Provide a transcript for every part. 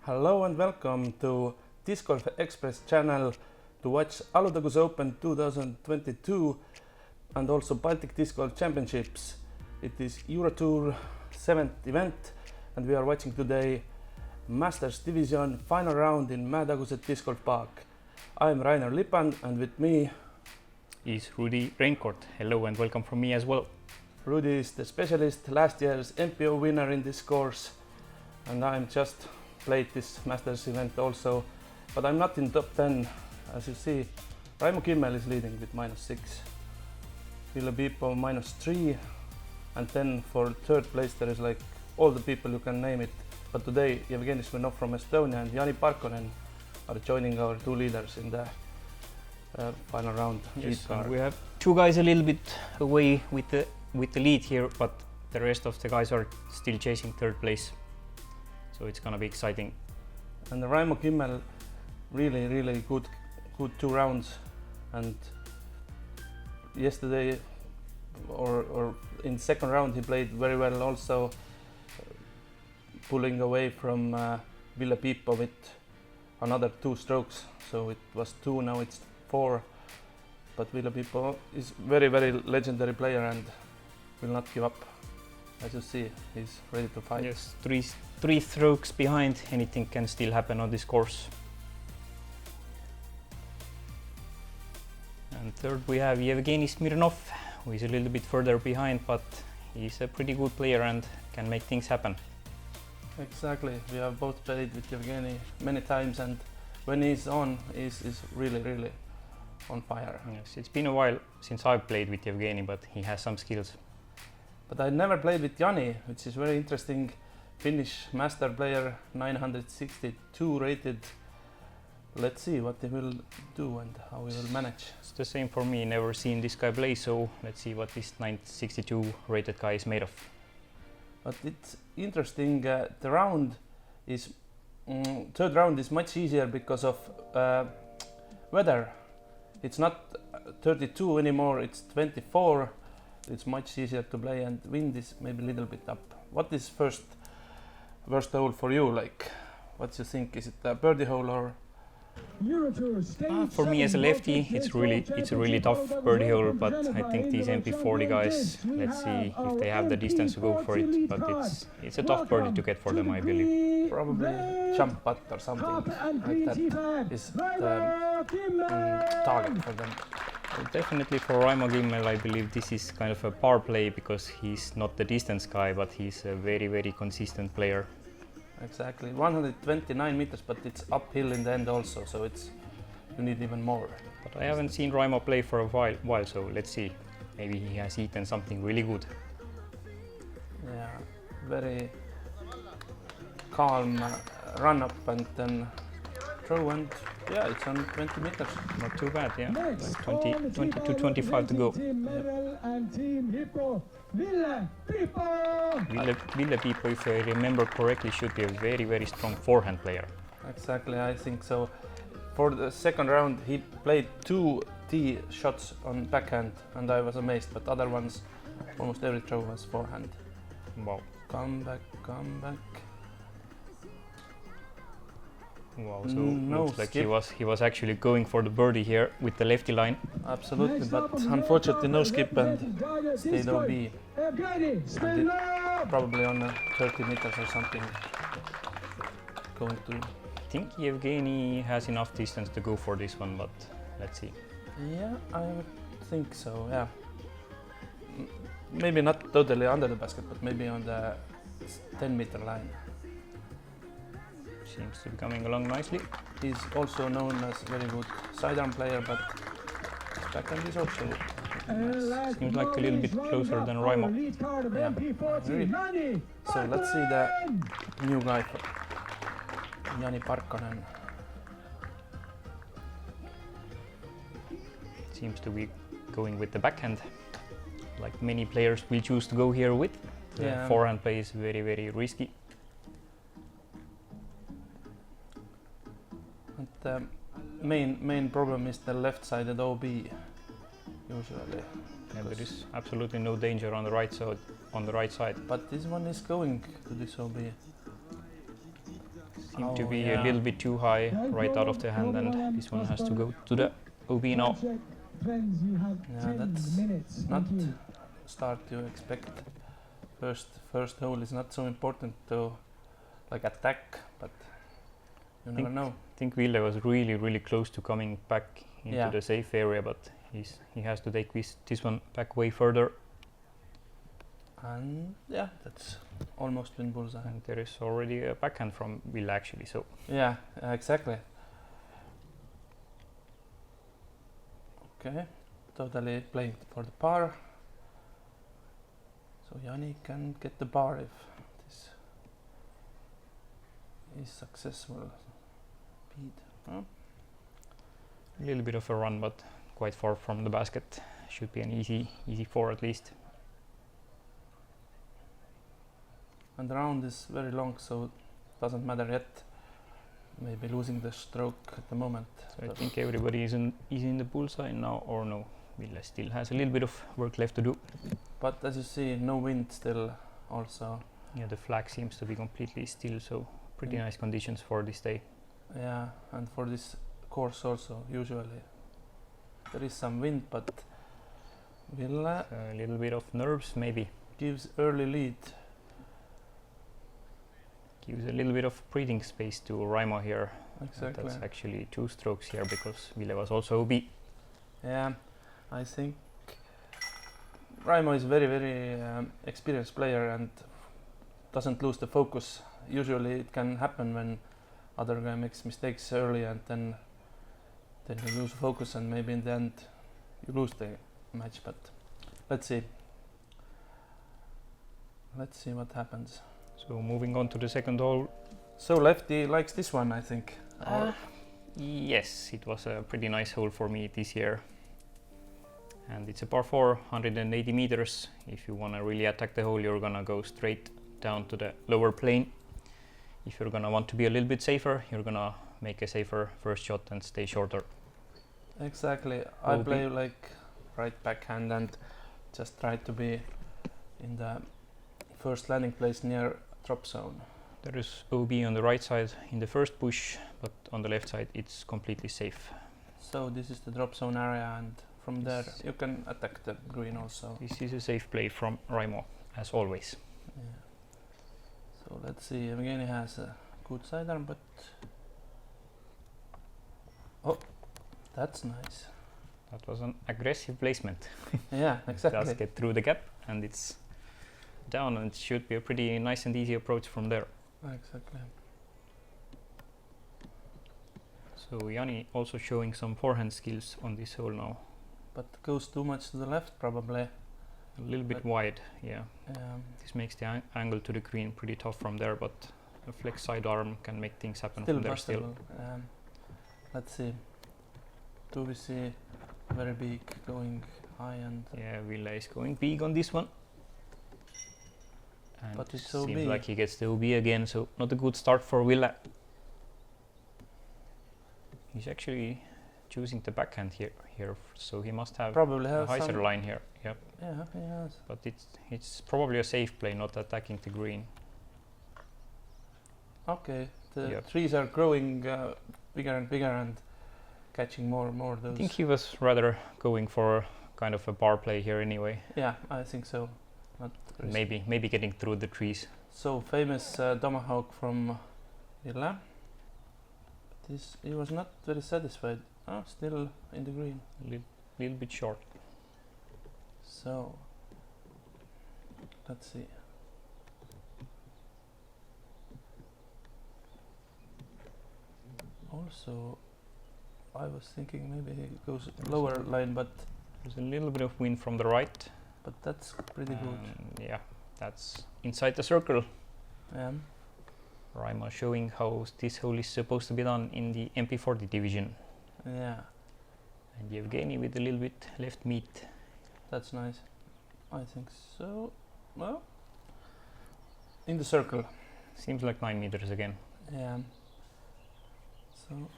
Hello and welcome to Discgolf Express channel to watch Alutaguse Open 2022 and also Baltic Disc Golf Championships. It is Euro Tour 7th event and we are watching today Masters Division final round in Mäetaguse Disc Golf Park. I am Rainer Lipand and with me is Rudi Reinkort. Hello and welcome from me as well. Rudi is the specialist, last year's MPO winner in this course, and I'm just played this Masters event also, but I'm not in top 10. As you see, Raimo Kimmel is leading with -6, Ville Piippo -3, and then for third place there is like all the people you can name it. But today Evgeni Smirnov from Estonia and Jani Parkkonen are joining our two leaders in the final round. Yes, we have two guys a little bit away with the lead here, but the rest of the guys are still chasing third place. So it's gonna be exciting. And Raimo Kimmel, really good 2 rounds, and yesterday or in second round he played very well also, pulling away from Ville Piippo with another 2 strokes. So it was 2, now it's 4. But Ville Piippo is very legendary player and will not give up. As you see, he's ready to fight. Yes, three strokes behind. Anything can still happen on this course. And third we have Evgeni Smirnov, who is a little bit further behind, but he's a pretty good player and can make things happen. Exactly, we have both played with Evgeni many times, and when he's on, he's really on fire. Yes, it's been a while since I've played with Evgeni, but he has some skills. But I never played with Jani, which is very interesting. Finnish master player, 962 rated. Let's see what he will do and how he will manage. It's the same for me, never seen this guy play, so let's see what this 962 rated guy is made of. But it's interesting, the round is, third round is much easier because of weather. It's not 32 anymore, it's 24. It's much easier to play and wind is maybe a little bit up. What is first hole for you? Like, what do you think? Is it a birdie hole or? For me as a lefty, it's a really tough birdie hole, but I think these MP40 guys, let's see if they have the distance to go for it. But it's a tough birdie to get for them, I believe. Probably jump putt or something like that is the target for them. Well, definitely for Raimo Kimmel, I believe this is kind of a par play because he's not the distance guy, but he's a very consistent player. Exactly, 129 meters, but it's uphill in the end also, so you need even more. But I haven't seen Raimo play for a while, so let's see. Maybe he has eaten something really good. Yeah, very calm run up and then throw, and yeah, it's on 20 meters. Not too bad, yeah. Like 20 to 25 to go. Ville Piippo, if I remember correctly, should be a very strong forehand player. Exactly, I think so. For the second round, he played 2 tee shots on backhand, and I was amazed. But other ones, almost every throw was forehand. Wow. Come back. Wow, so looks like he was actually going for the birdie here with the lefty line. Absolutely, but unfortunately no skip and stayed OB. Probably on 30 meters or something. Going to. I think Evgeni has enough distance to go for this one, but let's see. Yeah, I would think so. Yeah. Maybe not totally under the basket, but maybe on the 10-meter line. Seems to be coming along nicely. He's also known as a very good sidearm player, but backhand is also nice. Seems like a little bit closer than Raimo. Yeah, really. So let's see the new guy, Jani Parkkonen. Seems to be going with the backhand, like many players will choose to go here with. The forehand play is very risky. The main problem is the left-sided OB usually. Yeah, there is absolutely no danger on the right side. But this one is going to this OB. Seem to be a little bit too high right out of the hand, and this one has to go to the OB now. Yeah, that's not start you expect. First hole is not so important to like attack, but you never know. I think Ville was really close to coming back into the safe area, but he has to take this one back way further. And yeah, that's almost been bullseye. And there is already a backhand from Ville actually, so. Yeah, exactly. Okay, totally playing for the par. So Jani can get the bar if this is successful. A little bit of a run, but quite far from the basket. Should be an easy four at least. And the round is very long, so it doesn't matter yet. Maybe losing the stroke at the moment. So I think everybody is in the bullseye now, or no? Ville still has a little bit of work left to do. But as you see, no wind still also. Yeah, the flag seems to be completely still, so pretty nice conditions for this day. Yeah, and for this course also, usually there is some wind, but Ville a little bit of nerves maybe. Gives early lead. Gives a little bit of breathing space to Raimo here. Exactly. That's actually 2 strokes here because Ville was also OB. Yeah, I think Raimo is very experienced player and doesn't lose the focus. Usually it can happen when other guy makes mistakes early and then you lose focus and maybe in the end you lose the match, but let's see what happens. So moving on to the second hole. So lefty likes this one, I think. Yes, it was a pretty nice hole for me this year. And it's a par 4, 180 meters. If you want to really attack the hole, you're gonna go straight down to the lower plane. If you're gonna want to be a little bit safer, you're gonna make a safer first shot and stay shorter. Exactly. I play like right backhand and just try to be in the first landing place near drop zone. There is OB on the right side in the first push, but on the left side it's completely safe. So this is the drop zone area, and from there you can attack the green also. This is a safe play from Raimo, as always. Yeah. So let's see, Evgeni has a good sidearm, but oh, that's nice. That was an aggressive placement. Yeah, exactly. Just get through the gap and it's down, and it should be a pretty nice and easy approach from there. Exactly. So Jani also showing some forehand skills on this hole now. But goes too much to the left probably. A little bit wide, yeah. This makes the angle to the green pretty tough from there, but a flex sidearm can make things happen from there still. Let's see. Do we see very big going high and... Yeah, Ville is going big on this one. And but it's so seems big. like he gets the OB again, so not a good start for Ville. He's actually choosing the backhand here, so he must have probably a hyzer line here. Yep. Yeah, he has. But it's probably a safe play, not attacking the green. Okay, the trees are growing bigger and bigger and catching more and more those. I think he was rather going for kind of a bar play here anyway. Yeah, I think so. Not maybe getting through the trees. So famous tomahawk from Ville. He was not very satisfied. Still in the green. Little bit short. So let's see. Also, I was thinking maybe he goes lower line, but there's a little bit of wind from the right. But that's pretty good. Yeah, that's inside the circle. Yeah. Raimo showing how this hole is supposed to be done in the MP40 division. Yeah. And Evgeni with a little bit left meat. That's nice. I think so. Well, in the circle. Seems like 9 meters again. Yeah. So,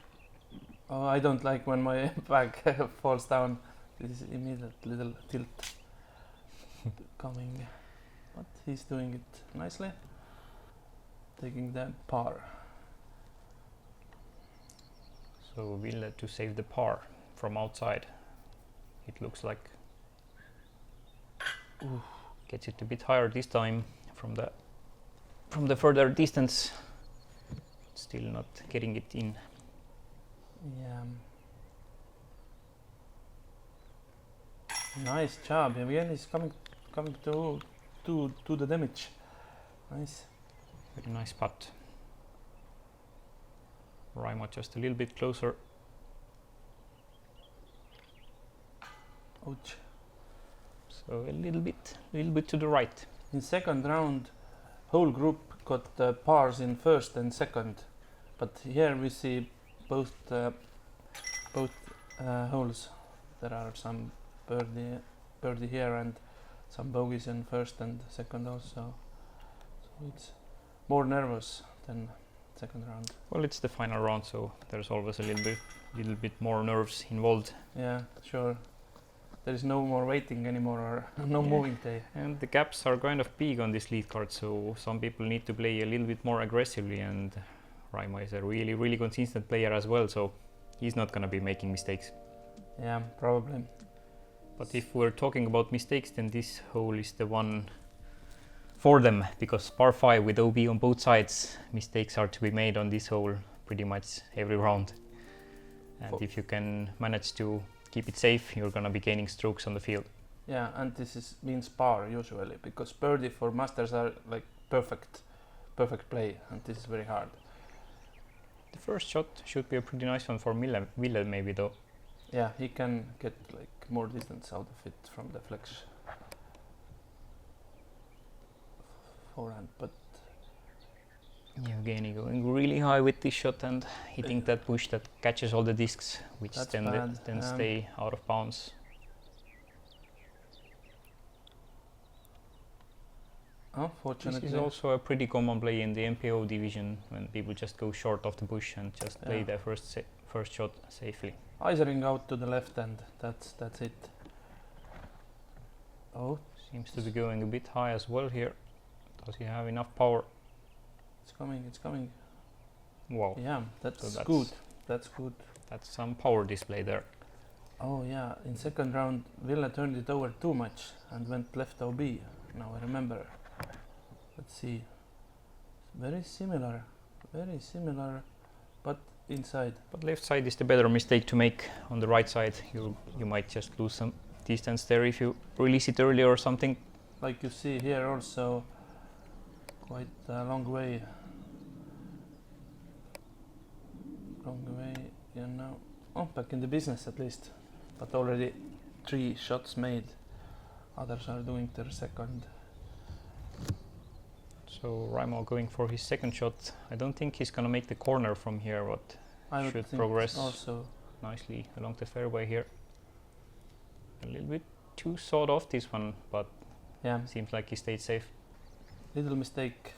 I don't like when my bag falls down. This is immediate little tilt coming, but he's doing it nicely, taking the par. So Ville to save the par from outside. It looks like gets it a bit higher this time from the further distance. Still not getting it in. Yeah. Nice job. Evgeni is coming to the damage. Nice. Very nice putt. Raimo just a little bit closer. Ouch. So a little bit to the right. In second round, whole group got pars in first and second, but here we see both holes. There are some birdie here and some bogeys in first and second also. So it's more nervous than second round. Well, it's the final round, so there's always a little bit more nerves involved. Yeah, sure. There is no more waiting anymore or no moving day. And the gaps are kind of big on this lead card, so some people need to play a little bit more aggressively, and Raimo is a really consistent player as well, so he's not gonna be making mistakes. Yeah, probably. But if we're talking about mistakes, then this hole is the one for them, because par 5 with OB on both sides, mistakes are to be made on this hole pretty much every round. And if you can manage to keep it safe, you're gonna be gaining strokes on the field. Yeah, and means par usually, because birdie for masters are like perfect play, and this is very hard. The first shot should be a pretty nice one for Ville maybe though. Yeah, he can get like more distance out of it from the flex forehand, but Evgeni going really high with this shot and hitting that bush that catches all the discs, which then stay out of bounds. Unfortunately. This is also a pretty common play in the MPO division, when people just go short of the bush and just play their first shot safely. Isering out to the left end, that's it. Oh, seems to be going a bit high as well here. Does he have enough power? It's coming. Wow. Yeah, that's good. That's good. That's some power display there. Oh yeah, in second round Ville turned it over too much and went left OB. Now I remember. Let's see. Very similar, but inside. But left side is the better mistake to make. On the right side, you might just lose some distance there if you release it early or something. Like you see here also, quite a long way, you know. Oh, back in the business at least, but already 3 shots made. Others are doing their second. So Raimo going for his second shot. I don't think he's gonna make the corner from here, but I should progress also nicely along the fairway here. A little bit too sawed off this one, but yeah, seems like he stayed safe. Little mistake.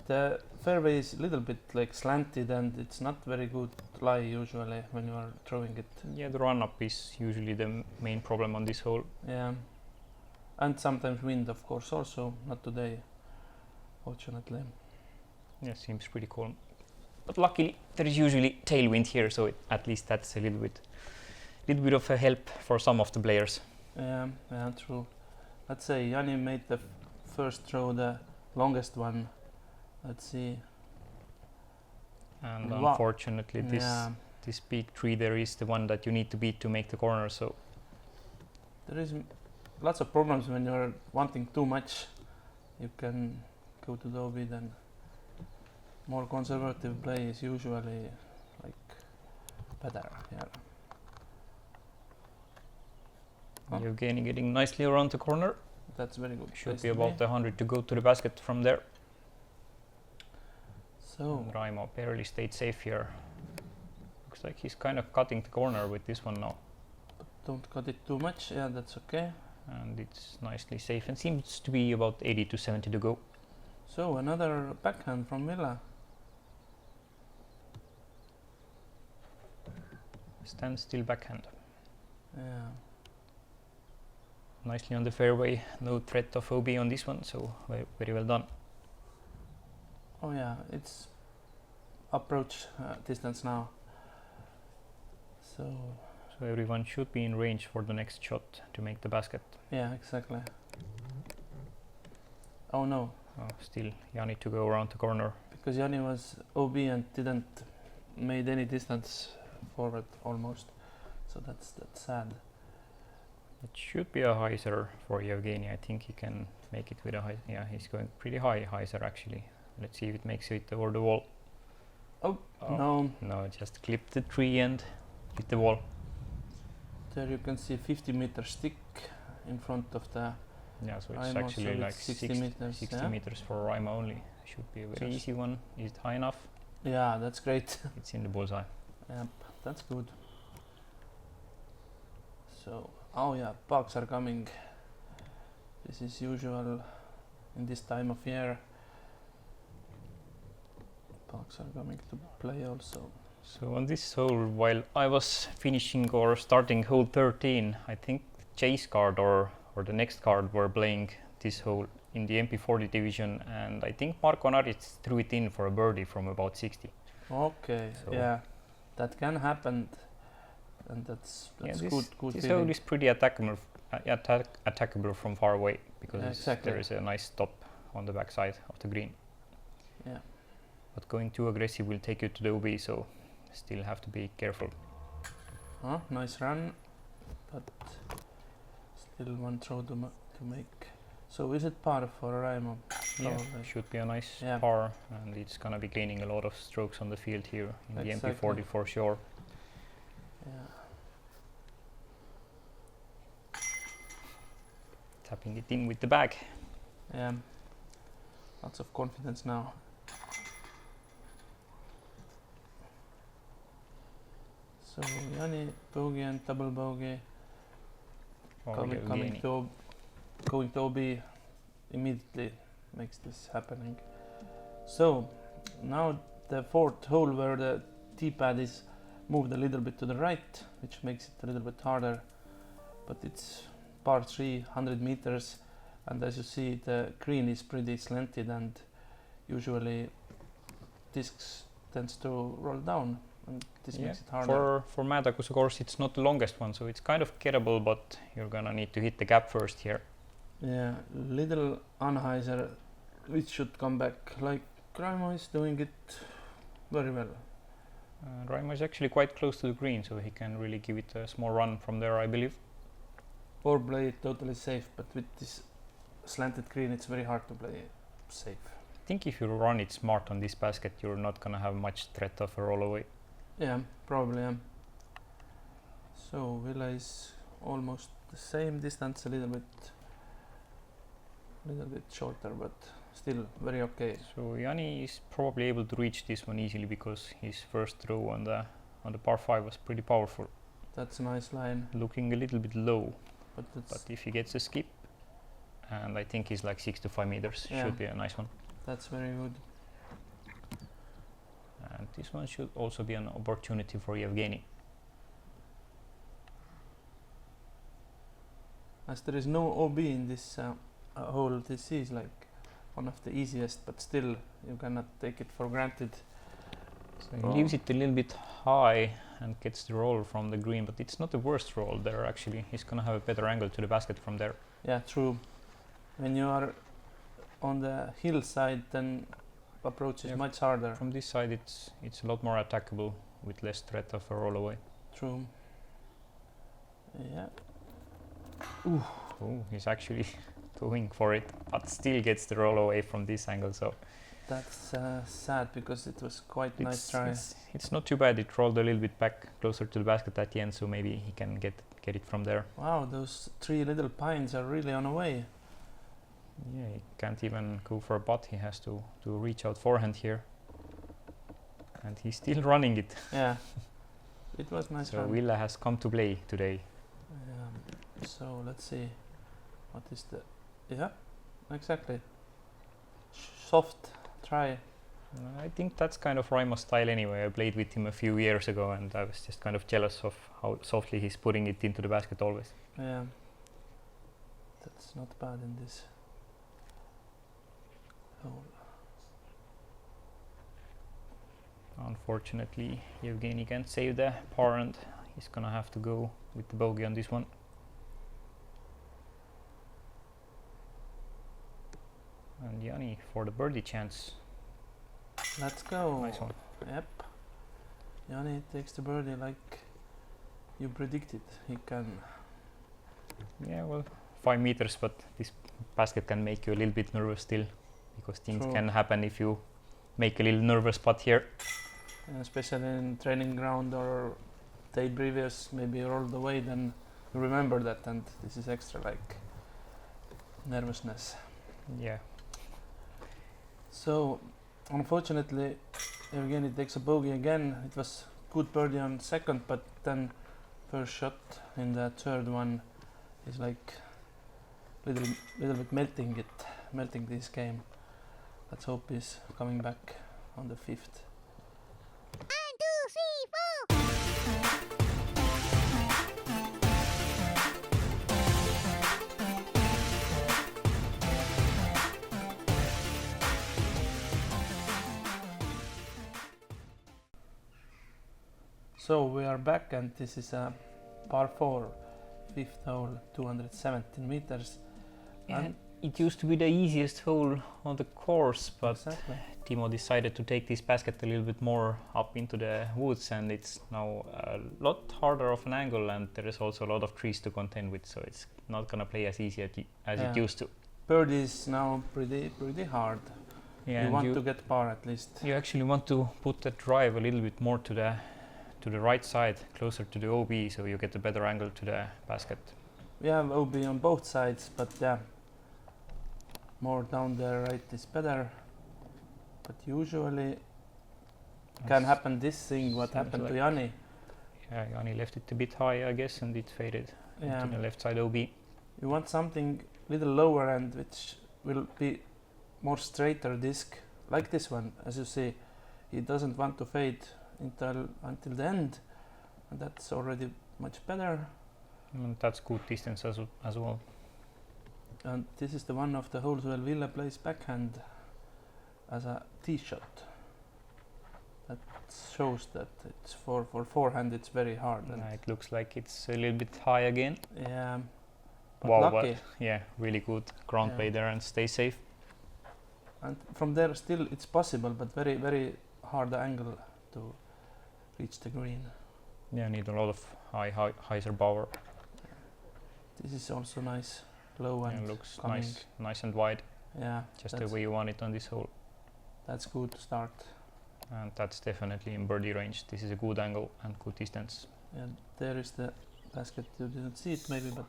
The fairway is a little bit like slanted and it's not very good lie usually when you are throwing it. Yeah, the run up is usually the main problem on this hole. Yeah, and sometimes wind of course also, not today, fortunately. Yeah, seems pretty calm. But luckily there is usually tailwind here, so at least that's a little bit of a help for some of the players. Yeah, true. Let's say Jani made the first throw the longest one. Let's see. And unfortunately this big tree there is the one that you need to beat to make the corner, so there is lots of problems when you're wanting too much. You can go to the OB, then more conservative play is usually like better. Yeah. Evgeni getting nicely around the corner. That's very good. Should be about 100 to go to the basket from there. So and Raimo barely stayed safe here. Looks like he's kind of cutting the corner with this one now. But don't cut it too much. Yeah, that's okay. And it's nicely safe and seems to be about 80 to 70 to go. So another backhand from Ville. Stand still backhand. Yeah. Nicely on the fairway. No threat of OB on this one, so very well done. Oh yeah, it's approach distance now. So everyone should be in range for the next shot to make the basket. Yeah, exactly. Oh no. Oh, still Jani to go around the corner. Because Jani was OB and didn't made any distance forward almost. So that's sad. It should be a hyzer for Evgeni. I think he can make it with a high. Yeah, he's going pretty high hyzer actually. Let's see if it makes it over the wall. Oh, no. No, just clipped the tree and hit the wall. There you can see 50-meter stick in front of the Yeah, so it's Raimo, actually so like it's 60 meters. 60 meters for Raimo only. Should be a very Just easy one. Is it high enough? Yeah, that's great. It's in the bullseye. Yep, that's good. So, oh yeah, bugs are coming. This is usual in this time of year. Bugs are coming to play also. So on this hole, while I was finishing or starting hole 13, I think Chase card or the next card were playing this hole in the MP40 division, and I think Marko Naritz threw it in for a birdie from about 60. Okay, So yeah, that can happen, and that's good this feeling. hole is pretty attackable from far away because Exactly. there is a nice stop on the back side of the green. Yeah. But going too aggressive will take you to the OB, so still have to be careful. Nice run, but still one throw to make. So is it par for Raimo? Yeah, Probably. should be a nice Yeah. par, and it's gonna be gaining a lot of strokes on the field here in Exactly. the MP40 for sure. Yeah. Tapping it in with the bag. Yeah. Lots of confidence now. So Jani bogey and double bogey Or coming Evgeni. going to OB immediately makes this happening. So now the fourth hole where the tee pad is moved a little bit to the right, which makes it a little bit harder, but it's par 3, 100 meters, and as you see the green is pretty slanted, and usually discs tends to roll down, and this makes it harder. For Mäetaguse course, it's not the longest one, so it's kind of gettable, but you're gonna need to hit the gap first here. Yeah, little Anheuser, which should come back. Like Raimo is doing it very well. Raimo is actually quite close to the green, so he can really give it a small run from there, I believe. Or play it totally safe, but with this slanted green, it's very hard to play safe. I think if you run it smart on this basket, you're not gonna have much threat of a roll away. Yeah, probably. Yeah. So Ville is almost the same distance, a little bit shorter, but still very okay. So Jani is probably able to reach this one easily because his first throw on the par 5 was pretty powerful. That's a nice line, Looking a little bit low, but but if he gets a skip, and I think he's like 6 to 5 meters, Yeah. should be a nice one. that's very good. And this one should also be an opportunity for Evgeni. As there is no OB in this hole, this is like one of the easiest, but still you cannot take it for granted. So he leaves it a little bit high and gets the roll from the green, but it's not the worst roll there actually. He's gonna have a better angle to the basket from there. Yeah, true. When you are on the hillside, then approach is Yeah, much harder. From this side it's a lot more attackable with less threat of a roll away. True. Yeah. Oh, he's actually going for it, but still gets the roll away from this angle, so That's sad because it was quite nice try. it's not too bad. It rolled a little bit back closer to the basket at the end, so maybe he can get it from there. Wow, those 3 little pines are really on the way. Yeah, he can't even go for a putt. He has to reach out forehand here, and he's still running it. Yeah, it was nice So run. Ville has come to play today. So let's see, what is the, yeah, exactly. Soft try. I think that's kind of Raimo's style anyway. I played with him a few years ago, and I was just kind of jealous of how softly he's putting it into the basket always. Yeah, that's not bad in this hole. Unfortunately, Evgeni can't save the par, and he's gonna have to go with the bogey on this one. And Jani for the birdie chance. Let's go. Nice one. Yep. Jani takes the birdie like you predicted he can. Yeah, well, 5 meters, but this basket can make you a little bit nervous still, because things True. can happen if you make a little nervous putt here. And especially in training ground or day previous, maybe you roll the way, then you remember that, and this is extra like nervousness. Yeah. So unfortunately Evgeni takes a bogey again. It was good birdie on second, but then first shot in the third one is like little bit melting this game. Let's hope he's coming back on the fifth. 1, 2, 3, 4. So we are back, and this is a par 4, fifth hole, 217 meters. And it used to be the easiest hole on the course, but Exactly. Timo decided to take this basket a little bit more up into the woods, and it's now a lot harder of an angle, and there is also a lot of trees to contend with, so it's not gonna play as easy as it used to. Birdie is now pretty hard. Yeah, You want to get par at least. you actually want to put the drive a little bit more to the right side, closer to the OB, so you get a better angle to the basket. We have OB on both sides, but yeah, more down the right is better. But usually can happen this thing what Sounds happened like- to Jani. Yeah, Jani left it a bit high, I guess, and it faded Yeah, to the left side OB. you want something little lower end which will be more straighter disc, like this one. As you see, he doesn't want to fade until the end, and that's already much better. And that's good distance as well. And this is the one of the holes where Ville plays backhand as a tee shot. That shows that it's for forehand it's very hard. And It looks like it's a little bit high again. yeah, but Wow, lucky. but yeah, really good ground play there, and stay safe. And from there still it's possible, but very hard angle to reach the green. Yeah, need a lot of hyzer power. This is also nice, low And and looks coming. nice and wide, Yeah, just the that's- way you want it on this hole. that's good to start. And that's definitely in birdie range. This is a good angle and good distance. And there is the basket. You didn't see it maybe, but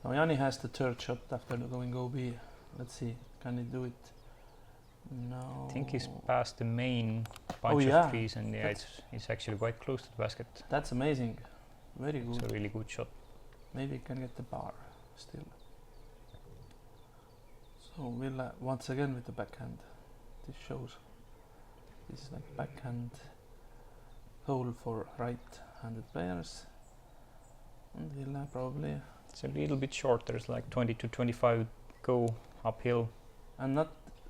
now Jani has the third shot after going OB. Let's see, can he do it? No. I think he's past the main Oh, bunch yeah. of trees, and yeah, That's- it's actually quite close to the basket. That's amazing. Very It's good. a really good shot. Maybe he can get the bar still. So Ville once again with the backhand. This shows this is like backhand hole for right-handed players. And Ville probably, It's a little bit short. There's like 20 to 25 go uphill. and not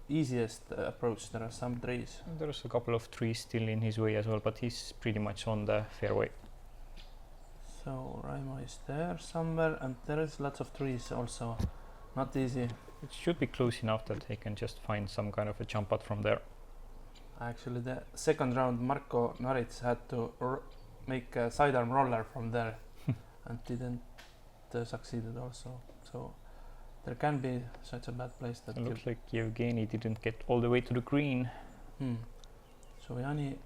easiest approach. There are some trees. There's a couple of trees still in his way as well, but he's pretty much on the fairway. So Raimo is there somewhere, and there is lots of trees also. Not easy. It should be close enough that he can just find some kind of a jump putt from there. Actually, the second round, Marko Narits had to make a sidearm roller from there, and didn't succeeded also. So there can be such a bad place that It looks like Evgeni didn't get all the way to the green. So Jani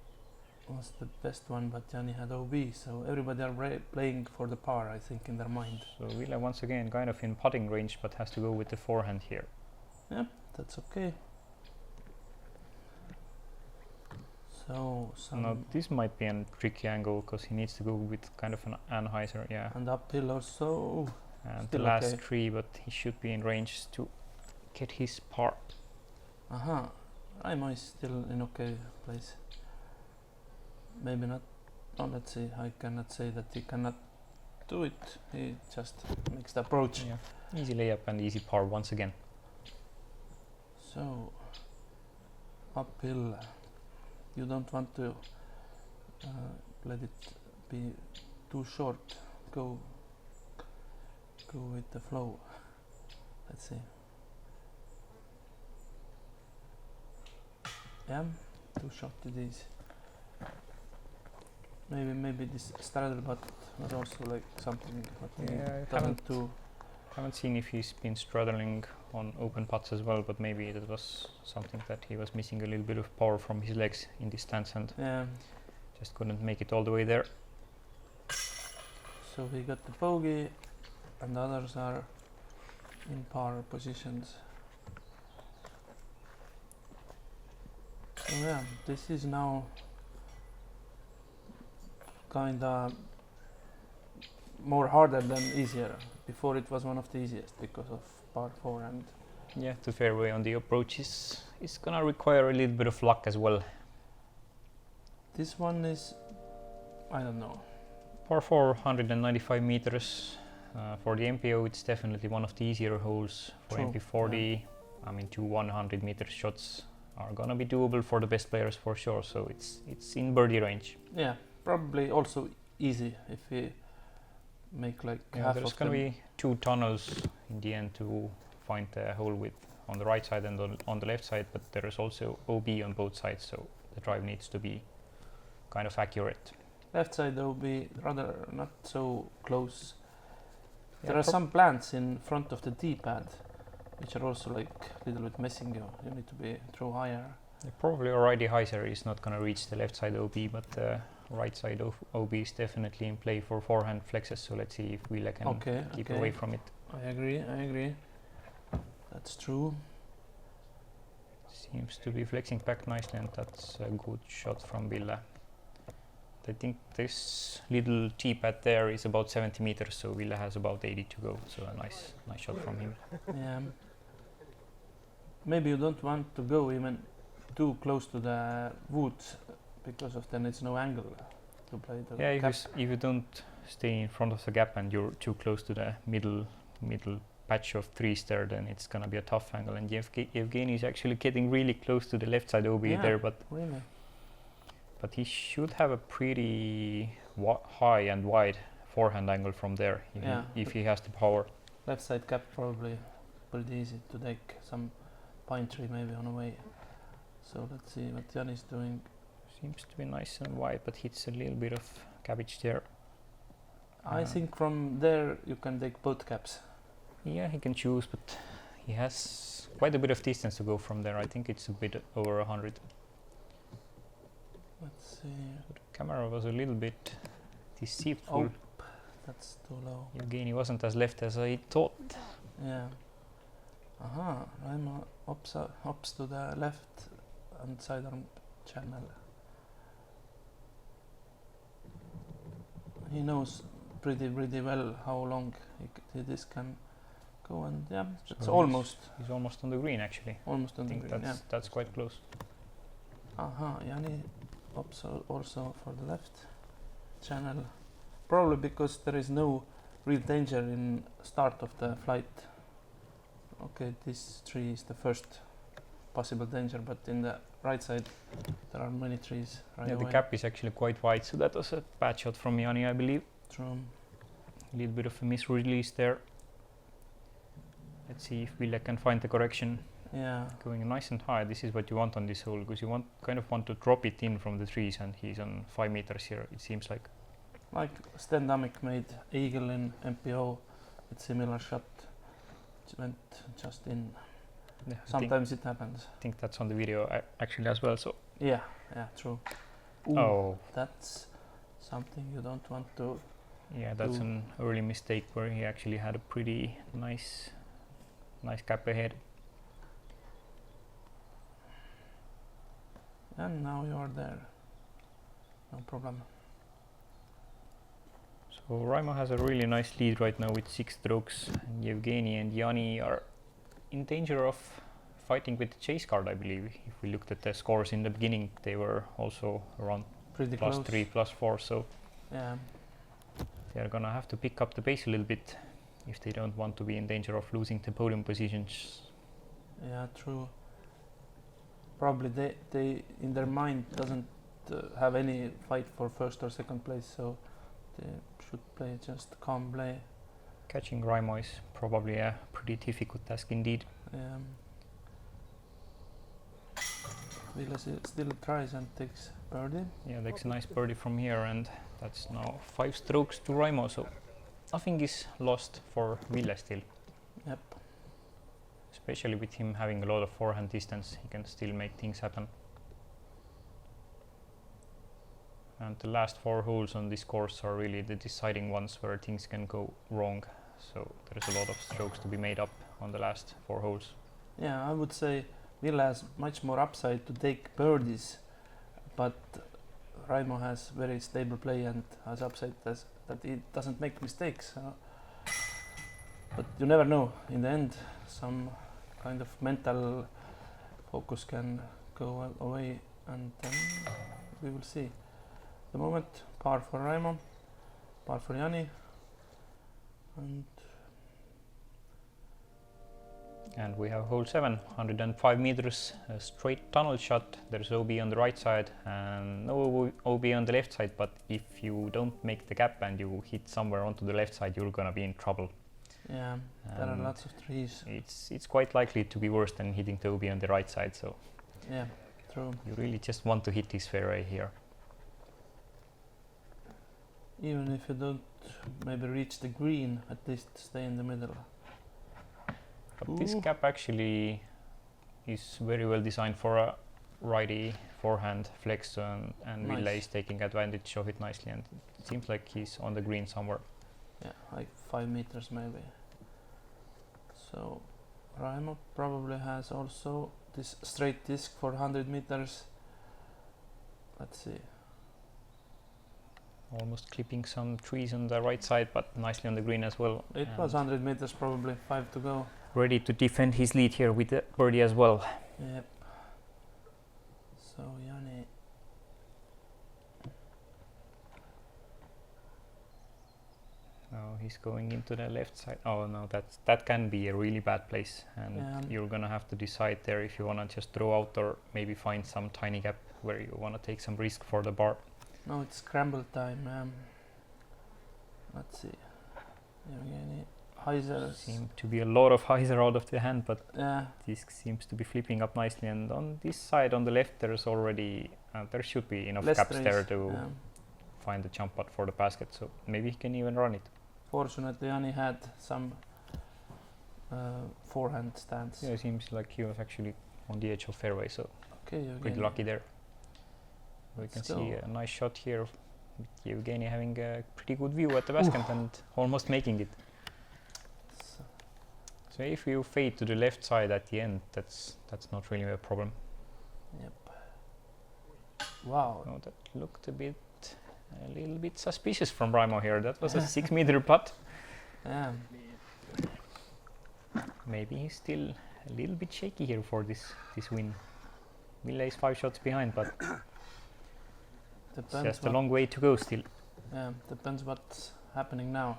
was the best one, but Jani had OB, so everybody are playing for the par, I think, in their mind. So Ville once again kind of in putting range, but has to go with the forehand here. That's okay. So Now this might be a tricky angle, because he needs to go with kind of an anhyzer, yeah. and uphill also. And the still last okay. tree, but he should be in range to get his par. Raimo is still in okay place. Maybe not. Oh, let's see. I cannot say that he cannot do it. He just makes the approach. Yeah, easy layup and easy par once again. So uphill, you don't want to let it be too short. Go with the flow. Let's see. Yeah, too short it is. Maybe this straddle but was also like something what he Yeah, I doesn't do. haven't seen if he's been straddling on open putts as well, but maybe that was something that he was missing a little bit of power from his legs in this stance and Yeah. just couldn't make it all the way there. So we got the bogey and the others are in par positions. So yeah, this is now kinda more harder than easier. Before it was one of the easiest because of par 4 and Yeah, the fairway on the approach is gonna require a little bit of luck as well. this one is, I don't know. Par 4, 195 meters. For the MPO, it's definitely one of the easier holes. For True, MP40, I mean, 2 100-meter shots are gonna be doable for the best players for sure. So it's in birdie range. Yeah, probably also easy if we make like Yeah, half there's of gonna them. be 2 tunnels in the end to find the hole with on the right side and on the left side, but there is also OB on both sides, so the drive needs to be kind of accurate. Left side will be rather not so close. Yeah, There are some plants in front of the tee pad which are also like a little bit messing you. You need to be throw higher. Probably already hyzer is not gonna reach the left side OB, but the right side of OB is definitely in play for forehand flexes. So let's see if Ville can keep away from it. I agree. That's true. Seems to be flexing back nicely, and that's a good shot from Ville. I think this little tee pad there is about 70 meters, so Ville has about 80 to go. So a nice shot from him. Yeah. Maybe you don't want to go even too close to the woods because of then it's no angle to play the Yeah, cap. if you don't stay in front of the gap and you're too close to the middle patch of trees there, then it's gonna be a tough angle. And Evgeni is actually getting really close to the left side OB there, but Really? he should have a pretty high and wide forehand angle from there if he has the power. Left side cap probably pretty easy to take some pine tree maybe on the way. So let's see what Jani is doing. Seems to be nice and wide, but hits a little bit of cabbage there. I think from there you can take both caps. Yeah, he can choose, but he has quite a bit of distance to go from there. I think it's a bit over 100. Let's see. The camera was a little bit deceitful. Oh, that's too low. Evgeni wasn't as left as I thought. Yeah. Aha, Raimo hops to the left and sidearm channel. He knows pretty well how long this can go, and yeah, it's So almost He's almost on the green actually. almost on I the think green. Yeah. that's quite close. Aha, Jani hops also for the left channel, probably because there is no real danger in start of the flight. Okay, this tree is the first possible danger, but in the right side there are many trees right Yeah, away. the cap is actually quite wide, so that was a bad shot from Jani, I believe. True. A little bit of a misrelease there. Let's see if Ville can find the correction. Yeah. Going nice and high, this is what you want on this hole, because you kind of want to drop it in from the trees, and he's on 5 meters here, it seems like. Like Sten Damick made eagle in MPO with similar shot. It went just in. Yeah, Sometimes it happens. I think that's on the video actually as well. So Yeah, true. Ooh, oh that's something you don't want to. yeah, that's an early mistake where he actually had a pretty nice cap ahead. And now you are there. No problem. So Raimo has a really nice lead right now with 6 strokes, and Evgeni and Jani are in danger of fighting with the chase card, I believe. If we looked at the scores in the beginning, they were also around Pretty close. +3, +4, so Yeah. they're gonna have to pick up the pace a little bit if they don't want to be in danger of losing the podium positions. Yeah, true. Probably they in their mind doesn't have any fight for first or second place, so They should play just calm play. Catching Raimo is probably a pretty difficult task indeed. Ville still tries and takes birdie. Yeah, takes a nice birdie from here, and that's now 5 strokes to Raimo, so nothing is lost for Ville still. Yep. Especially with him having a lot of forehand distance, he can still make things happen. And the last 4 holes on this course are really the deciding ones where things can go wrong. So there's a lot of strokes to be made up on the last 4 holes. Yeah, I would say Ville has much more upside to take birdies, but Raimo has very stable play and has upside that he doesn't make mistakes. But you never know. In the end, some kind of mental focus can go away, and then we will see. The moment, par for Raimo, par for Jani, and we have hole 7, 105 meters, a straight tunnel shot. There's OB on the right side and no OB on the left side, but if you don't make the gap and you hit somewhere onto the left side, you're gonna be in trouble. Yeah, there are lots of trees. It's quite likely to be worse than hitting the OB on the right side, so yeah, true. You really just want to hit this fairway here. Even if you don't maybe reach the green, at least stay in the middle. But this gap actually is very well designed for a righty forehand flex, and Nice. Ville is taking advantage of it nicely, and it seems like he's on the green somewhere. Yeah, like 5 meters maybe. So Raimo probably has also this straight disc for 100 meters. Let's see. Almost clipping some trees on the right side, but nicely on the green as well. It was 100 meters probably, 5 to go. Ready to defend his lead here with the birdie as well. Yep. So Jani. Now he's going into the left side. Oh no, that can be a really bad place, and Yeah. you're gonna have to decide there if you wanna just throw out or maybe find some tiny gap where you wanna take some risk for the bar. No, it's scramble time. Let's see. Evgeni. Hyzers. Seem to be a lot of hyzer out of the hand, but Yeah, this seems to be flipping up nicely. And on this side, on the left, there's already there should be enough less gaps trees. there to Yeah. find the jump putt for the basket. So maybe he can even run it. Fortunately, Jani had some forehand stance. Yeah, it seems like he was actually on the edge of fairway, so Okay, pretty Evgeni. lucky there. We can Let's see go. a nice shot here with Evgeni having a pretty good view at the basket and almost making it. So, So if you fade to the left side at the end, that's not really a problem. yep. Wow. Oh, that looked a little bit suspicious from Raimo here. That was a 6-meter putt. Yeah. Maybe he's still a little bit shaky here for this win. Ville is 5 shots behind, but it's Depends. just a long way to go still. Yeah, depends what's happening now.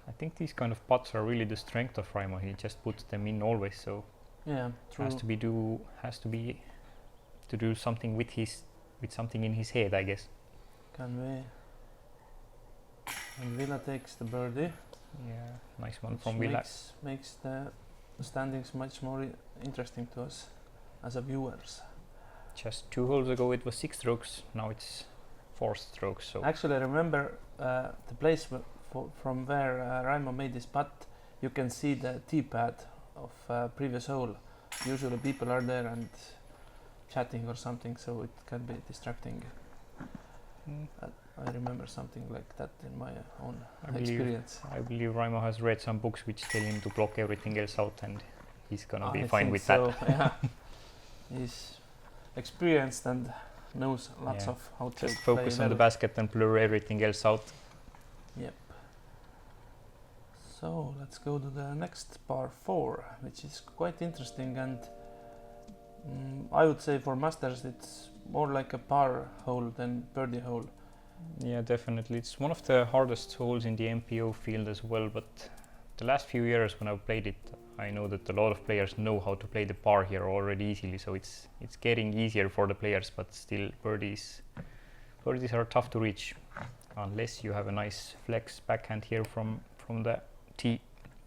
I think these kind of putts are really the strength of Raimo. He just puts them in always, so Yeah, true. has to be to do something with something in his head, I guess. Can we? And Ville takes the birdie. Yeah, nice one which from Ville. makes the standings much more interesting to us as a viewers. Just 2 holes ago it was 6 strokes. Now it's 4 strokes. So Actually, I remember the place from where Raimo made this putt. You can see the tee pad of previous hole. Usually people are there and chatting or something, so it can be distracting. I remember something like that in my own experience. I believe Raimo has read some books which tell him to block everything else out, and he's gonna be I fine think with so, that. Yeah. He's experienced and knows lots Yeah. of how to Just play focus on well. the basket and blur everything else out. Yep. So let's go to the next par 4, which is quite interesting, and I would say for Masters it's more like a par hole than birdie hole. Yeah, definitely. It's one of the hardest holes in the MPO field as well, but the last few years when I've played it, I know that a lot of players know how to play the par here already easily, so it's getting easier for the players, but still birdies are tough to reach. unless you have a nice flex backhand here from the tee.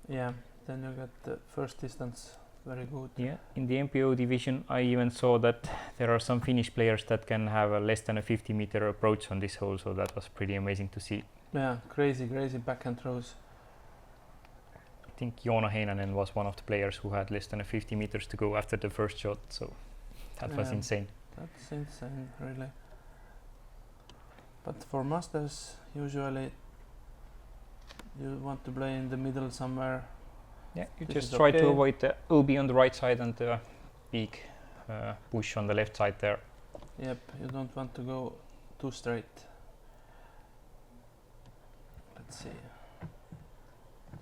Yeah, then you get the first distance very good. Yeah, in the MPO division, I even saw that there are some Finnish players that can have a less than a 50-meter approach on this hole, so that was pretty amazing to see. Yeah, crazy backhand throws. I think Joona Heinonen was one of the players who had less than a 50 meters to go after the first shot, so that was insane. That's insane, really. But for Masters, usually you want to play in the middle somewhere. Yeah, you This just is try okay. to avoid the OB on the right side and the big push on the left side there. Yep, you don't want to go too straight. Let's see.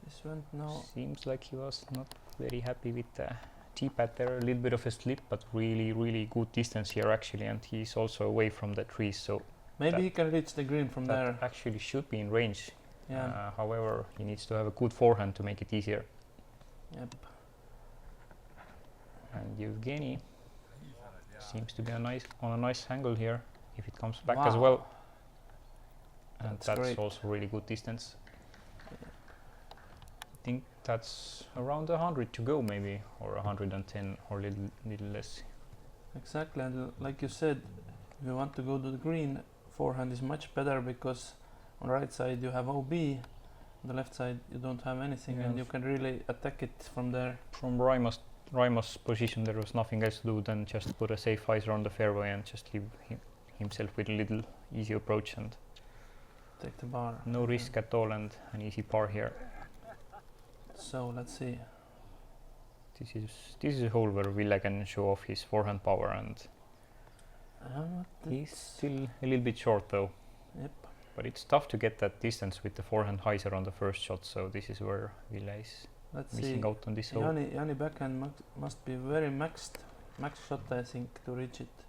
This went now. Seems like he was not very happy with the tee pad there, a little bit of a slip, but really good distance here actually, and he's also away from the trees, so Maybe he can reach the green from that there. actually should be in range. Yeah. However, he needs to have a good forehand to make it easier. Yep. And Evgeni seems to be on a nice angle here if it comes back as well. And that's great. also really good distance. I think that's around 100 to go maybe, or 110 or little less. Exactly, and like you said, if you want to go to the green, forehand is much better because on the right side you have OB, on the left side you don't have anything, and you can really attack it from there. From Raimo's position there was nothing else to do than just put a safe hyzer on the fairway and just leave himself with a little easy approach and Take the bar. no risk at all and an easy par here. So let's see. This is a hole where Ville can show off his forehand power, and he's That's- still a little bit short though. Yep. But it's tough to get that distance with the forehand hyzer on the first shot, so this is where Ville is Let's missing see. out on this hole. Jani backhand must be very max shot, I think, to reach it.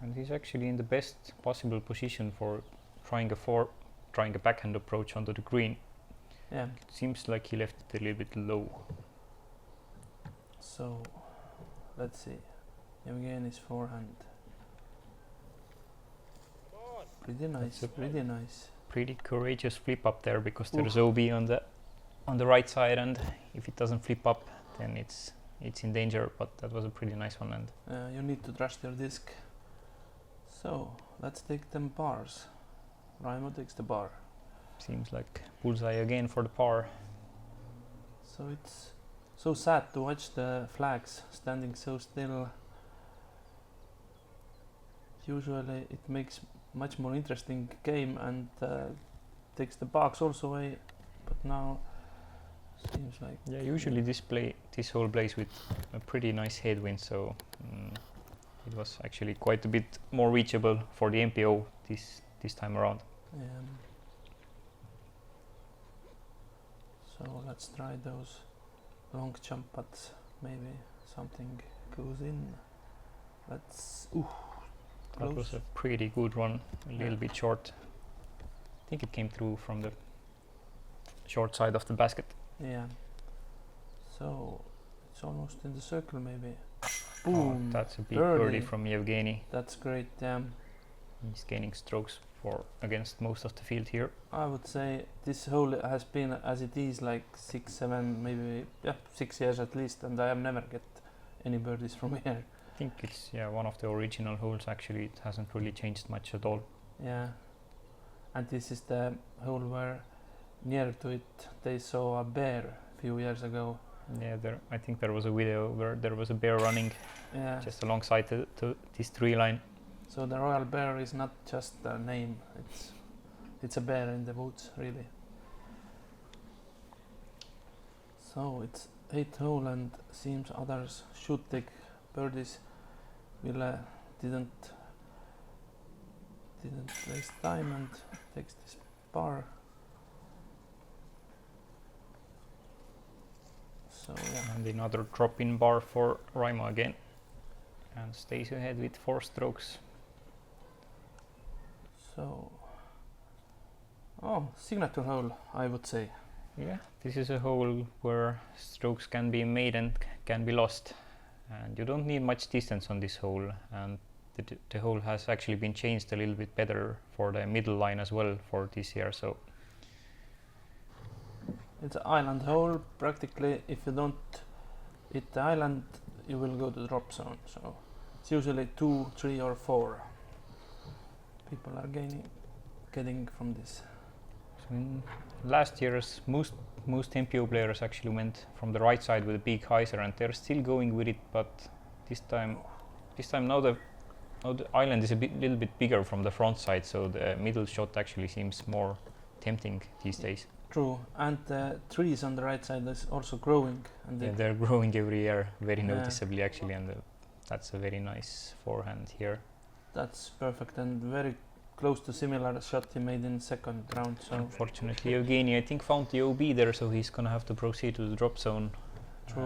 And he's actually in the best possible position for trying a backhand approach onto the green. Yeah. It seems like he left it a little bit low. So let's see. Evgeni's forehand. Pretty nice. Pretty nice. Pretty courageous flip up there because there's OB on the right side, and if it doesn't flip up, then it's in danger. But that was a pretty nice one, and You need to trust your disc. So let's take them bars. Raimo takes the bar. seems like bullseye again for the par. So it's so sad to watch the flags standing so still. Usually it makes much more interesting game and takes the bugs also away, but now seems like Yeah, usually this hole plays with a pretty nice headwind, so it was actually quite a bit more reachable for the MPO this time around. So let's try those long jump putts. Maybe something goes in. Let's. That was a pretty good one, a little bit short. I think it came through from the short side of the basket. Yeah. So it's almost in the circle, maybe. Oh, Boom. that's a big birdie. birdie from Evgeni. That's great. Yeah. He's gaining strokes against most of the field here. I would say this hole has been as it is like 6, 7, maybe 6 years at least, and I have never get any birdies from here. I think it's one of the original holes actually. It hasn't really changed much at all. Yeah. And this is the hole where near to it they saw a bear a few years ago. Yeah, I think there was a video where there was a bear running just alongside to this tree line. So the royal bear is not just a name, it's a bear in the woods, really. So it's 8th hole and seems others should take birdies. Ville didn't waste time and takes this par. So yeah. And another drop-in bar for Raimo again, and stays ahead with 4 strokes. So, signature hole, I would say. Yeah, this is a hole where strokes can be made and can be lost, and you don't need much distance on this hole, and the hole has actually been changed a little bit better for the middle line as well for this year. So It's an island hole. Practically, if you don't hit the island, you will go to the drop zone. So it's usually 2, 3 or 4 people are getting from this. So in last year's most MPO players actually went from the right side with a big hyzer, and they're still going with it. But this time now the island is little bit bigger from the front side, so the middle shot actually seems more tempting these days. True, and the trees on the right side is also growing. And Yeah, they're growing every year very noticeably actually, and that's a very nice forehand here. that's perfect and very close to similar shot he made in second round. So Unfortunately, Evgeni I think found the OB there, so he's gonna have to proceed to the drop zone. true.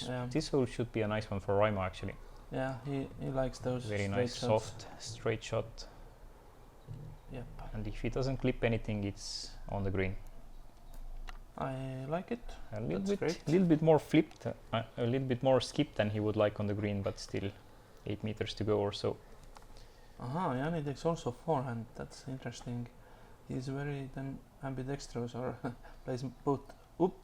And this hole should be a nice one for Raimo actually. Yeah, he likes those Very straight nice, shots. soft, straight shot. Yep, And if he doesn't clip anything, it's on the green. I like it. A That's little bit more flipped, a little bit more skip than he would like on the green, but still 8 meters to go or so. Aha, Jani takes also forehand. That's interesting. He's very then ambidextrous or plays both. Oop,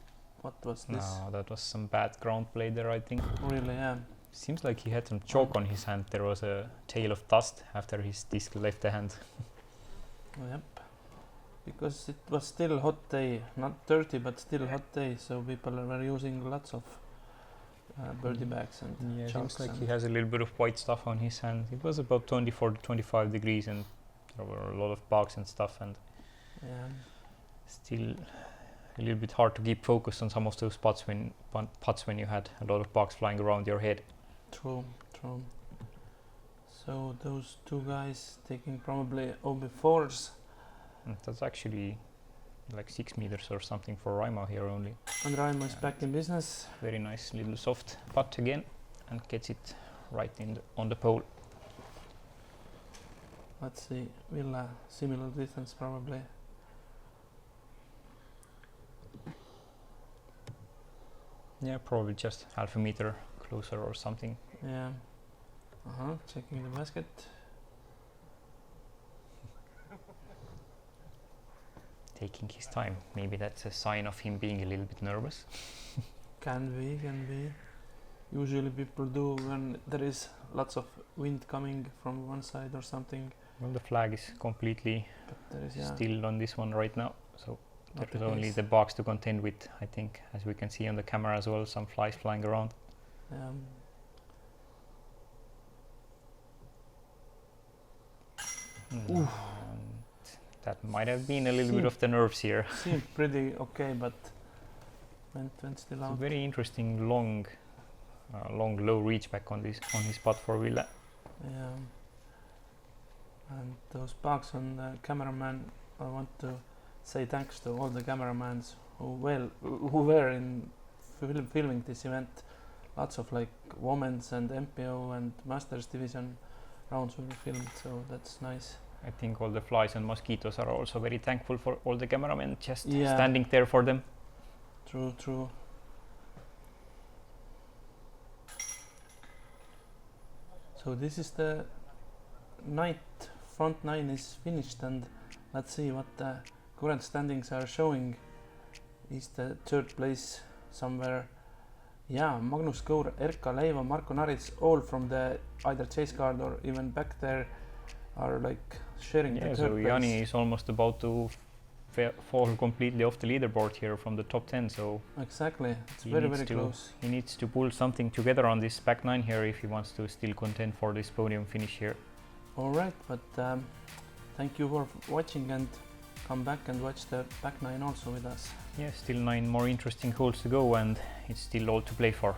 what was this? No, that was some bad ground play there I think. Really, yeah. Seems like he had some chalk on his hand. There was a tail of dust after his disc left the hand. Yep. Because it was still hot day, not dirty but still hot day, so people were using lots of birdie bags and Yeah, chalks seems like and he has a little bit of white stuff on his hand. It was about 24 to 25 degrees and there were a lot of bugs and stuff, and yeah. still a little bit hard to keep focus on some of those putts when you had a lot of bugs flying around your head. True. So those two guys taking probably OB4s, That's actually like 6 meters or something for Raimo here only. and Raimo is back in business. Very nice little soft putt again and gets it right on the pole. Let's see, Ville, similar distance probably. Yeah, probably just half a meter closer or something. Yeah. Checking the basket. Taking his time. Maybe that's a sign of him being a little bit nervous. Can be. Usually people do when there is lots of wind coming from one side or something. Well, the flag is completely But there is still on this one right now, so not there's the only case. the box to contend with, I think, as we can see on the camera as well, some flies flying around. And that might have been a little bit of the nerves here. Seemed pretty okay, but went still It's a out. very interesting long low reach back on his putt for Ville. Yeah. And those bugs on the cameraman, I want to say thanks to all the cameramans who were in filming this event. Lots of like women's and MPO and Masters division rounds were filmed, so that's nice. I think all the flies and mosquitoes are also very thankful for all the cameramen just Yeah. standing there for them. True. So this is the ninth, front nine is finished, and let's see what the current standings are showing. Is the third place somewhere? Yeah, Magnus Kaur, Erkka Leiva, Marko Narits, all from the either chase card or even back there are like sharing the Yeah, third so place. Jani is almost about to fall completely off the leaderboard here from the top 10, so Exactly, it's he very needs to- close. he needs to pull something together on this back nine here if he wants to still contend for this podium finish here. Alright, but thank you for watching, and come back and watch the back nine also with us. Yeah, still 9 more interesting holes to go and it's still all to play for.